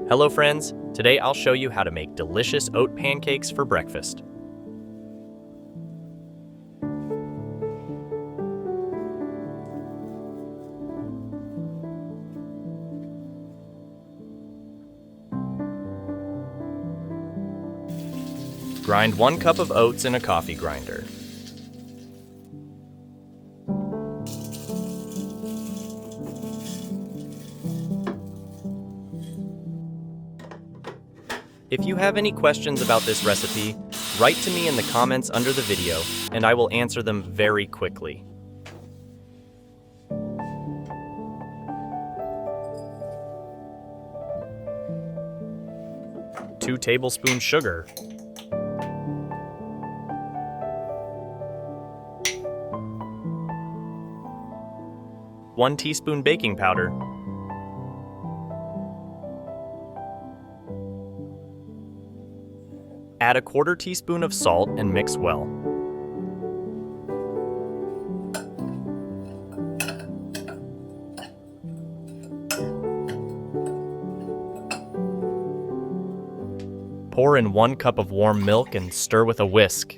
Hello friends, today I'll show you how to make delicious oat pancakes for breakfast. Grind 1 cup of oats in a coffee grinder. If you have any questions about this recipe, write to me in the comments under the video, and I will answer them very quickly. Two tablespoons sugar. 1 teaspoon baking powder. Add a 1/4 teaspoon of salt and mix well. Pour in 1 cup of warm milk and stir with a whisk.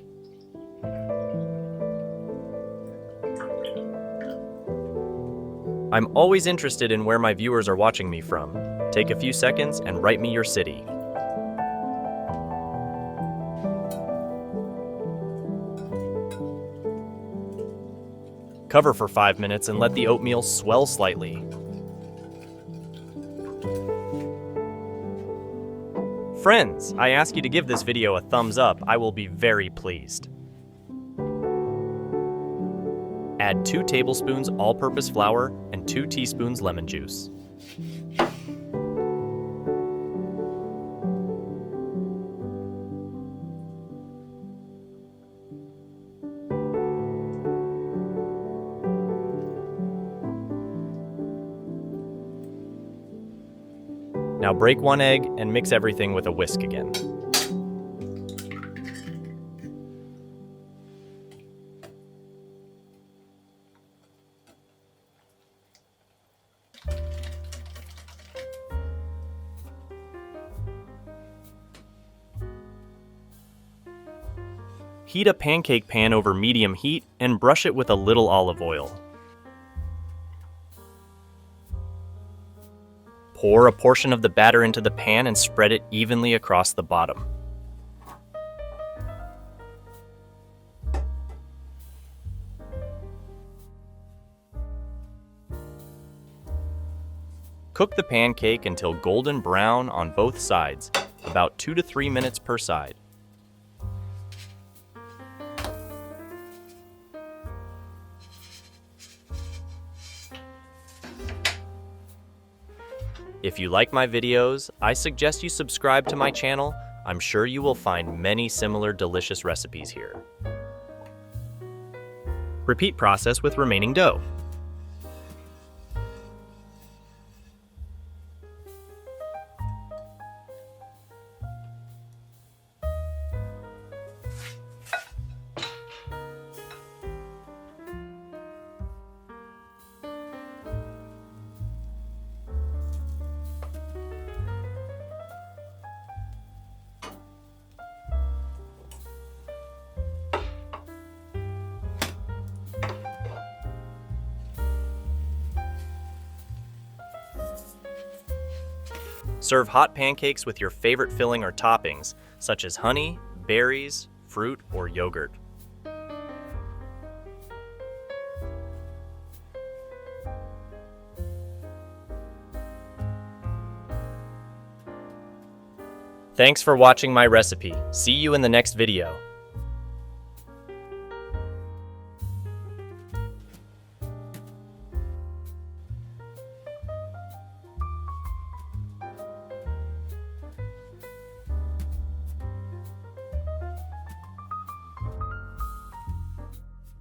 I'm always interested in where my viewers are watching me from. Take a few seconds and write me your city. Cover for 5 minutes and let the oatmeal swell slightly. Friends, I ask you to give this video a thumbs up. I will be very pleased. Add 2 tablespoons all-purpose flour and 2 teaspoons lemon juice. Now break 1 egg and mix everything with a whisk again. Heat a pancake pan over medium heat and brush it with a little olive oil. Pour a portion of the batter into the pan and spread it evenly across the bottom. Cook the pancake until golden brown on both sides, about 2 to 3 minutes per side. If you like my videos, I suggest you subscribe to my channel. I'm sure you will find many similar delicious recipes here. Repeat process with remaining dough. Serve hot pancakes with your favorite filling or toppings, such as honey, berries, fruit, or yogurt. Thanks for watching my recipe. See you in the next video.